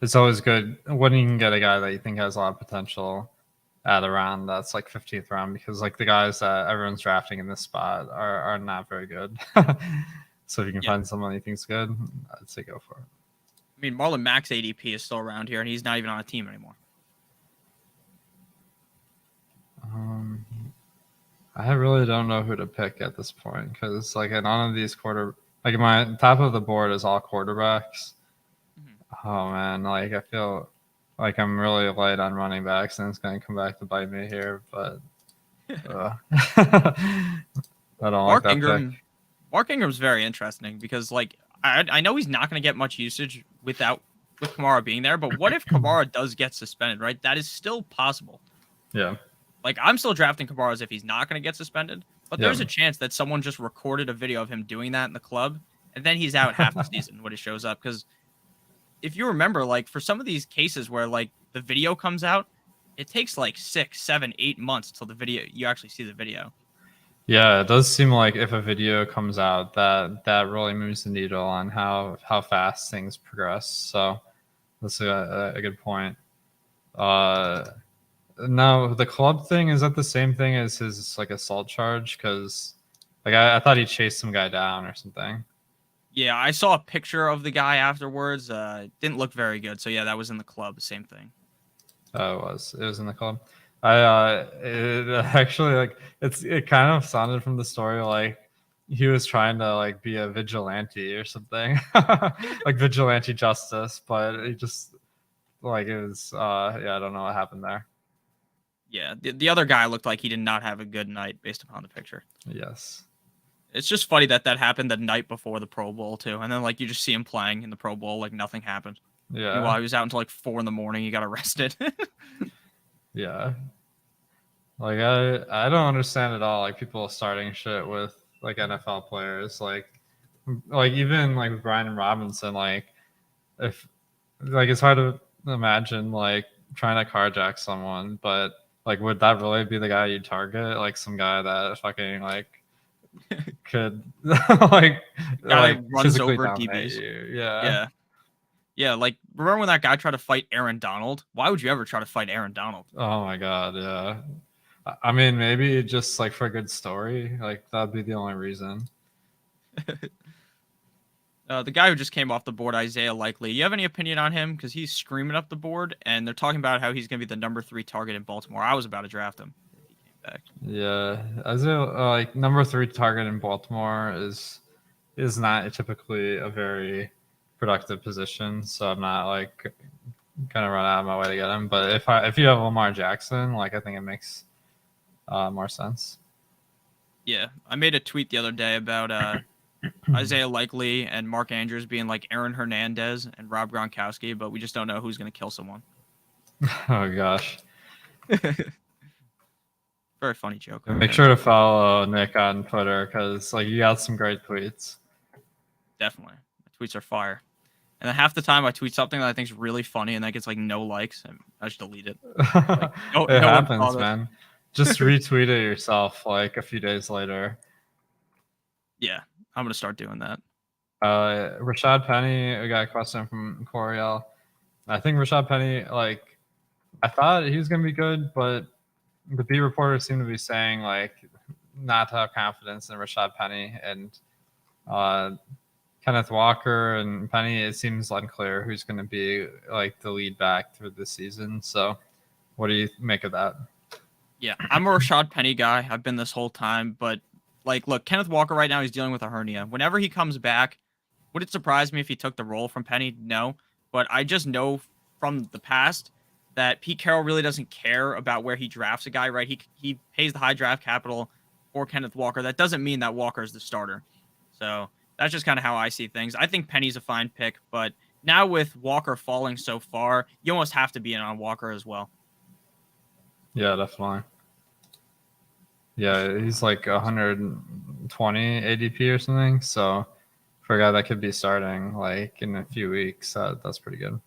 it's always good when you can get a guy that you think has a lot of potential at around that's like 15th round, because like the guys that everyone's drafting in this spot are not very good. So if you can find someone you think's good, I'd say go for it. I mean, Marlon Mack's ADP is still around here, and he's not even on a team anymore. I really don't know who to pick at this point because like none of these like my top of the board is all quarterbacks. Oh man, like I feel like I'm really light on running backs, and it's going to come back to bite me here. But I don't like that pick. Mark Ingram's very interesting because like I know he's not going to get much usage with Kamara being there, but what if Kamara does get suspended? Right, that is still possible. Yeah. Like I'm still drafting Kamara as if he's not going to get suspended, but there's a chance that someone just recorded a video of him doing that in the club, and then he's out half the season when it shows up because. If you remember, like for some of these cases where like the video comes out, it takes like 6, 7, 8 months till you actually see the video. Yeah, it does seem like if a video comes out, that really moves the needle on how fast things progress. So that's a good point. Now the club thing, is that the same thing as his like assault charge? Because like I thought he chased some guy down or something. Yeah, I saw a picture of the guy afterwards. It didn't look very good. So yeah, that was in the club. Same thing. Oh, it was in the club. It actually like it kind of sounded from the story like he was trying to like be a vigilante or something, like vigilante justice, but he just like it was I don't know what happened there. Yeah, the other guy looked like he did not have a good night based upon the picture. Yes. It's just funny that happened the night before the Pro Bowl too, and then like you just see him playing in the Pro Bowl like nothing happened. Yeah. Meanwhile, he was out until like 4 a.m. He got arrested. Yeah. Like I don't understand at all like people starting shit with like NFL players like even like with Brian Robinson, like if like it's hard to imagine like trying to carjack someone, but like would that really be the guy you target? Like some guy that fucking like could like runs over DBs. You. Yeah. Yeah, like remember when that guy tried to fight Aaron Donald? Why would you ever try to fight Aaron Donald? Oh my god, yeah. I mean, maybe just like for a good story, like that'd be the only reason. The guy who just came off the board, Isaiah Likely. You have any opinion on him? Because he's screaming up the board, and they're talking about how he's going to be the number 3 target in Baltimore. I was about to draft him. He came back. Yeah, Isaiah, like number 3 target in Baltimore is not typically a very productive position, so I'm not like gonna run out of my way to get him. But if you have Lamar Jackson, like I think it makes more sense. Yeah, I made a tweet the other day about Isaiah Likely and Mark Andrews being like Aaron Hernandez and Rob Gronkowski, but we just don't know who's going to kill someone. Oh gosh. Very funny joke. Make sure to follow Nick on Twitter because like you got some great tweets. Definitely, my tweets are fire. And then half the time I tweet something that I think is really funny and that gets like no likes, and I just delete it. Like, it happens, man. Just retweet it yourself like a few days later. Yeah, I'm gonna start doing that. Rashad Penny, I got a question from Coriel. I think Rashad Penny, like, I thought he was gonna be good, but the beat reporters seem to be saying like not to have confidence in Rashad Penny and Kenneth Walker and Penny. It seems unclear who's going to be like the lead back through the season. So, what do you make of that? Yeah, I'm a Rashad Penny guy. I've been this whole time, but like, look, Kenneth Walker right now he's dealing with a hernia. Whenever he comes back, would it surprise me if he took the role from Penny? No, but I just know from the past that Pete Carroll really doesn't care about where he drafts a guy, right? He pays the high draft capital for Kenneth Walker. That doesn't mean that Walker is the starter. So that's just kind of how I see things. I think Penny's a fine pick, but now with Walker falling so far, you almost have to be in on Walker as well. Yeah, definitely. Yeah, he's like 120 ADP or something. So for a guy that could be starting like in a few weeks, that's pretty good.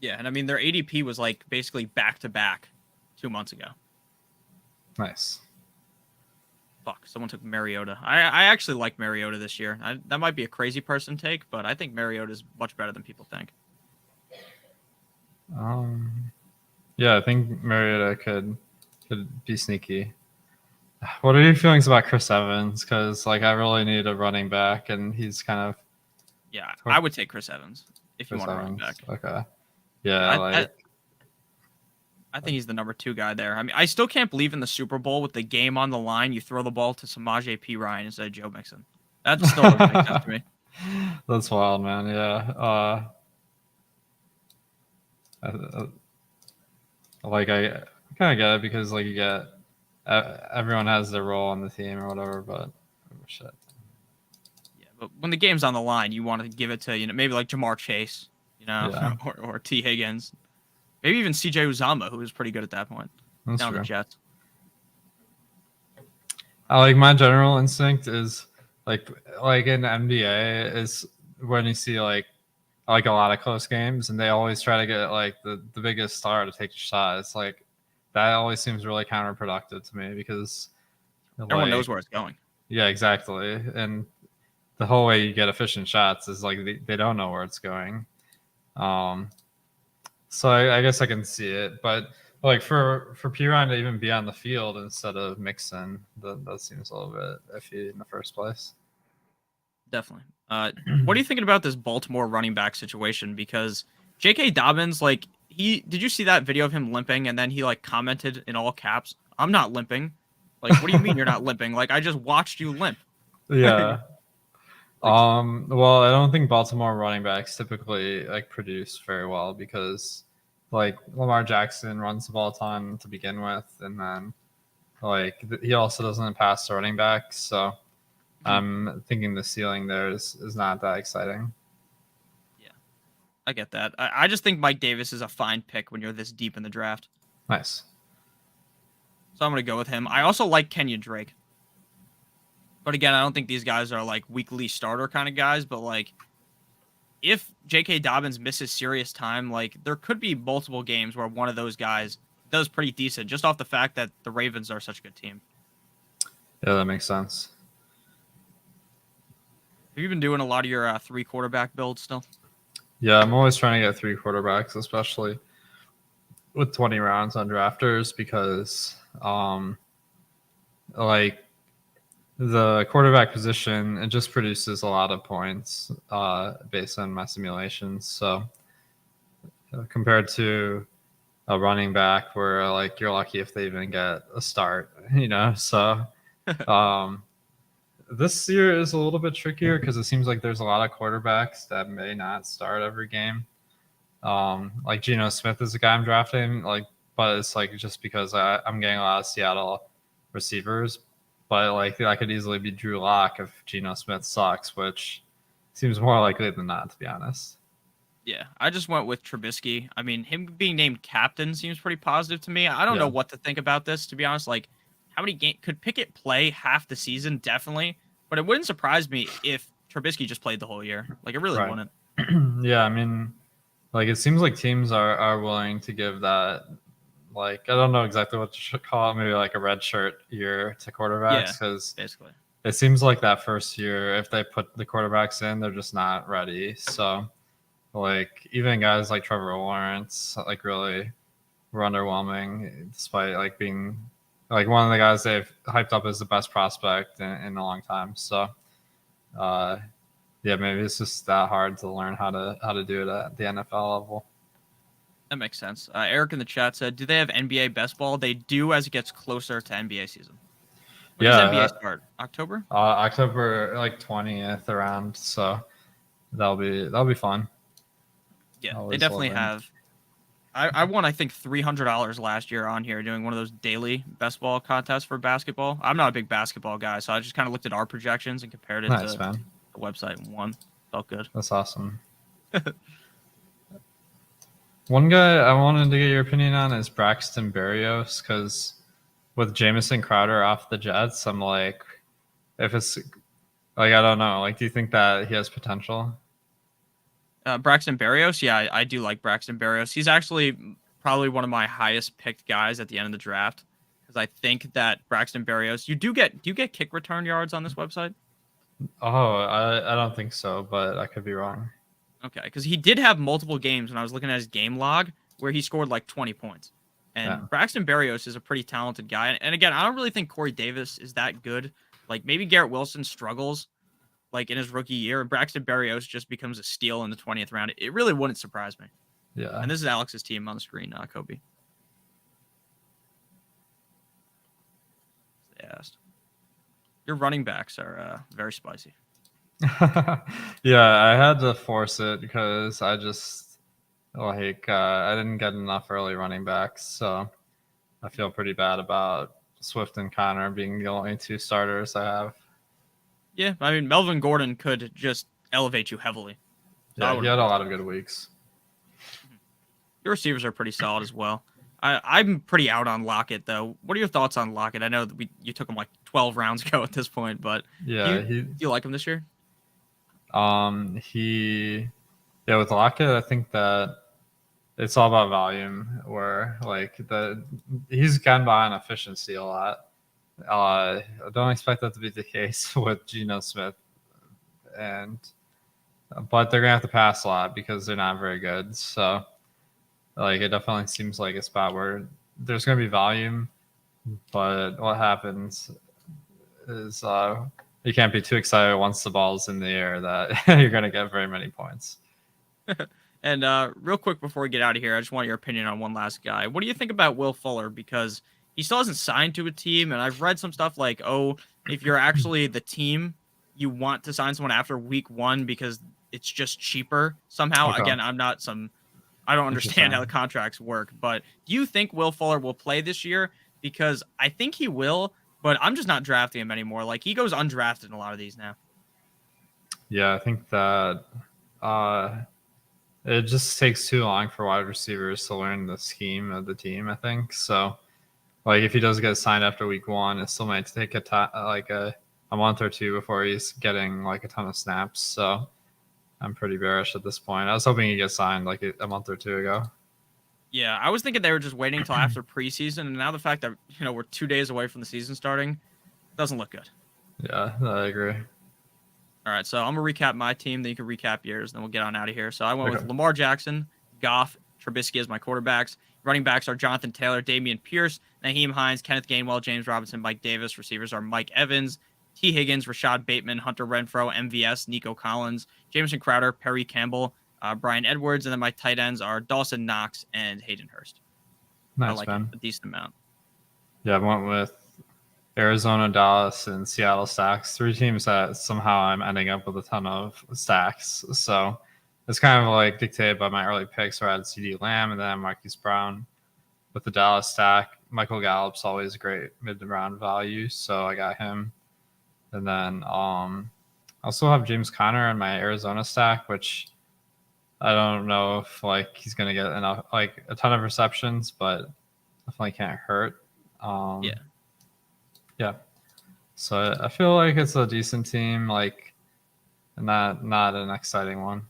Yeah, and I mean their ADP was like basically back to back 2 months ago. Nice. Fuck, someone took Mariota. I actually like Mariota this year. That might be a crazy person take, but I think Mariota is much better than people think. Yeah, I think Mariota could be sneaky. What are your feelings about Chris Evans? Because like I really need a running back, and he's kind of Yeah, I would take Chris Evans if you Chris want a running Evans. back. Okay. Yeah, Yeah, like I think he's the number 2 guy there. I mean, I still can't believe in the Super Bowl with the game on the line, you throw the ball to Samaje P. Ryan instead of Joe Mixon. That still doesn't make sense to me. That's wild, man. Yeah. I, like I kind of get it because like you get everyone has their role on the team or whatever, but shit. Yeah, but when the game's on the line, you want to give it to maybe like Jamar Chase, Yeah, or T Higgins, maybe even C.J. Uzama, who was pretty good at that point. that's Down true. the Jets. I like my general instinct is like in NBA is when you see like a lot of close games and they always try to get like the biggest star to take a shot. It's like that always seems really counterproductive to me because Everyone knows like where it's going. yeah, exactly. And the whole way you get efficient shots is like they don't know where it's going. So I guess I can see it, but like for Piran to even be on the field instead of Mixon, that seems a little bit iffy in the first place. Definitely. What are you thinking about this Baltimore running back situation? Because J.K. Dobbins, like, did you see that video of him limping and then he like commented in all caps, "I'm not limping." Like, what do you mean you're not limping? Like, I just watched you limp. Yeah. Like, Well, I don't think Baltimore running backs typically like produce very well because like Lamar Jackson runs the ball a ton to begin with, and then like he also doesn't pass the running back, so I'm thinking the ceiling there is not that exciting. yeah, I get that. I just think Mike Davis is a fine pick when you're this deep in the draft. Nice. So I'm going to go with him. I also like Kenyon Drake. But again, I don't think these guys are like weekly starter kind of guys. But like, if J.K. Dobbins misses serious time, like there could be multiple games where one of those guys does pretty decent just off the fact that the Ravens are such a good team. Yeah, that makes sense. Have you been doing a lot of your 3 quarterback builds still? Yeah, I'm always trying to get 3 quarterbacks, especially with 20 rounds on drafters because like the quarterback position, it just produces a lot of points based on my simulations. So compared to a running back where like you're lucky if they even get a start, So this year is a little bit trickier because it seems like there's a lot of quarterbacks that may not start every game. Like Geno Smith is a guy I'm drafting, like, but it's like just because I'm getting a lot of Seattle receivers. But like that could easily be Drew Lock if Geno Smith sucks, which seems more likely than not, to be honest. Yeah, I just went with Trubisky. I mean, him being named captain seems pretty positive to me. I don't know what to think about this, to be honest. Like, how many games could Pickett play half the season? Definitely, but it wouldn't surprise me if Trubisky just played the whole year. Like, it really wouldn't. Yeah, I mean, like it seems like teams are willing to give that. Like I don't know exactly what to call it, maybe like a red shirt year to quarterbacks because basically. It seems like that first year, if they put the quarterbacks in, they're just not ready. So, like, even guys like Trevor Lawrence, like, really were underwhelming, despite, like, being, like, one of the guys they've hyped up as the best prospect in a long time. So, yeah, maybe it's just that hard to learn how to do it at the NFL level. That makes sense. Eric in the chat said, "Do they have NBA best ball?" They do as it gets closer to NBA season. When does NBA start? October? October like 20th around. So that'll be fun. Yeah, they definitely have. I won, I think, $300 last year on here doing one of those daily best ball contests for basketball. I'm not a big basketball guy, so I just kind of looked at our projections and compared it to man. the website and won. Felt good. That's awesome. One guy I wanted to get your opinion on is Braxton Berrios, because with Jamison Crowder off the Jets, I'm like, if it's like, I don't know, like, do you think that he has potential? Braxton Berrios, yeah, I do like Braxton Berrios. He's actually probably one of my highest picked guys at the end of the draft because I think that Braxton Berrios, do you get kick return yards on this website? Oh, I don't think so, but I could be wrong. Okay, because he did have multiple games when I was looking at his game log where he scored like 20 points. Yeah. And Braxton Berrios is a pretty talented guy. And again, I don't really think Corey Davis is that good. Like maybe Garrett Wilson struggles like in his rookie year, and Braxton Berrios just becomes a steal in the 20th round. It really wouldn't surprise me. Yeah. And this is Alex's team on the screen, Kobe. They asked. Your running backs are very spicy. Yeah, I had to force it because I just like I didn't get enough early running backs, so I feel pretty bad about Swift and Connor being the only two starters I have. Yeah, I mean Melvin Gordon could just elevate you heavily. So Yeah, he had a lot of good weeks. Your receivers are pretty solid as well. I'm pretty out on Lockett though. What are your thoughts on Lockett? I know that you took him like 12 rounds ago at this point, but Yeah, do you like him this year? He yeah, with Lockett, I think that it's all about volume. Where like he's gotten by on efficiency a lot. I don't expect that to be the case with Geno Smith, and but they're gonna have to pass a lot because they're not very good. So like it definitely seems like a spot where there's gonna be volume, but what happens is you can't be too excited once the ball's in the air that you're gonna get very many points. And real quick before we get out of here, I just want your opinion on one last guy. What do you think about Will Fuller? Because he still hasn't signed to a team, and I've read some stuff like, oh, if you're actually the team, you want to sign someone after week 1 because it's just cheaper somehow. Okay. Again, I don't understand how the contracts work, but do you think Will Fuller will play this year? Because I think he will, but I'm just not drafting him anymore. Like he goes undrafted in a lot of these now. Yeah, I think that it just takes too long for wide receivers to learn the scheme of the team, I think. So, like, if he does get signed after week 1, it still might take a month or two before he's getting like a ton of snaps. So, I'm pretty bearish at this point. I was hoping he'd get signed like a month or two ago. Yeah, I was thinking they were just waiting until after preseason, and now the fact that we're 2 days away from the season starting doesn't look good. Yeah, I agree. All right, so I'm gonna recap my team, then you can recap yours, then we'll get on out of here. So I went Okay. with Lamar Jackson, Goff, Trubisky as my quarterbacks. Running backs are Jonathan Taylor, Damian Pierce, Naheem Hines, Kenneth Gainwell, James Robinson, Mike Davis. Receivers are Mike Evans, T. Higgins, Rashad Bateman, Hunter Renfro, MVS, Nico Collins, Jameson Crowder, Perry Campbell, Brian Edwards, and then my tight ends are Dawson Knox and Hayden Hurst. I Nice, like man. a decent amount. Yeah, I went with Arizona, Dallas, and Seattle stacks. 3 teams that somehow I'm ending up with a ton of stacks. So it's kind of like dictated by my early picks where I had CD Lamb and then Marquise Brown. With the Dallas stack, Michael Gallup's always great mid-round value, so I got him. And then I also have James Conner in my Arizona stack, which I don't know if like he's gonna get enough like a ton of receptions, but definitely can't hurt. Yeah. Yeah. So I feel like it's a decent team, like not an exciting one.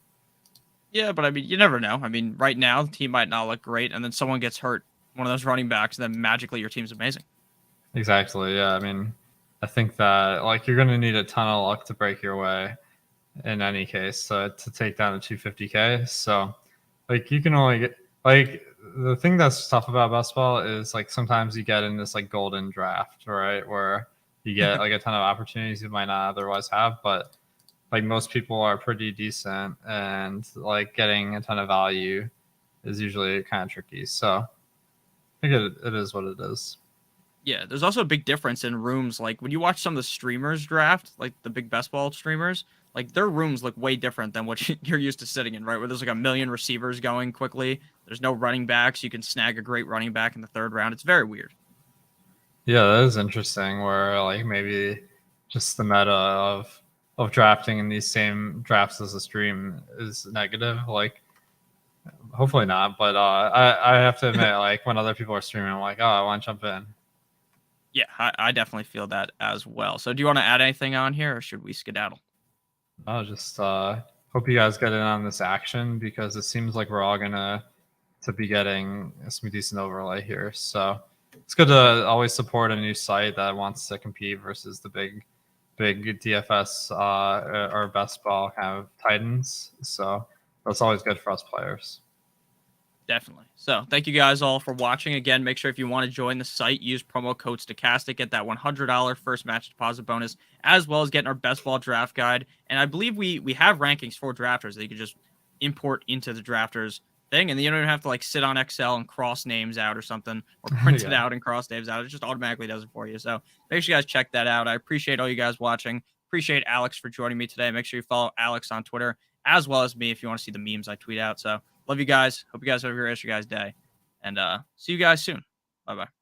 Yeah, but I mean, you never know. I mean, right now the team might not look great, and then someone gets hurt, one of those running backs, and then magically your team's amazing. Exactly. Yeah. I mean, I think that like you're gonna need a ton of luck to break your way in any case to take down the 250K. So like you can only get like the thing that's tough about basketball is like sometimes you get in this like golden draft, right? Where you get like a ton of opportunities you might not otherwise have, but like most people are pretty decent and like getting a ton of value is usually kind of tricky. So I think it is what it is. Yeah, there's also a big difference in rooms. Like when you watch some of the streamers draft, like the big best ball streamers, like their rooms look way different than what you're used to sitting in, right? Where there's like a million receivers going quickly. There's no running backs. You can snag a great running back in the 3rd round. It's very weird. Yeah, that is interesting where like maybe just the meta of drafting in these same drafts as a stream is negative. Like hopefully not. But I have to admit, like when other people are streaming, I'm like, oh, I want to jump in. Yeah, I definitely feel that as well. So do you want to add anything on here, or should we skedaddle? I just hope you guys get in on this action because it seems like we're all gonna to be getting some decent overlay here. So it's good to always support a new site that wants to compete versus the big DFS or best ball kind of titans. So that's always good for us players. Definitely. So thank you guys all for watching. Again, make sure if you want to join the site, use promo code Stochastic, get that $100 first match deposit bonus, as well as getting our best ball draft guide. And I believe we have rankings for drafters that you can just import into the drafters thing, and then you don't even have to like sit on Excel and cross names out or something, or print it out and cross names out. It just automatically does it for you. So make sure you guys check that out. I appreciate all you guys watching. Appreciate Alex for joining me today. Make sure you follow Alex on Twitter as well as me if you want to see the memes I tweet out. So love you guys. Hope you guys have a great rest of your guys' day. And see you guys soon. Bye-bye.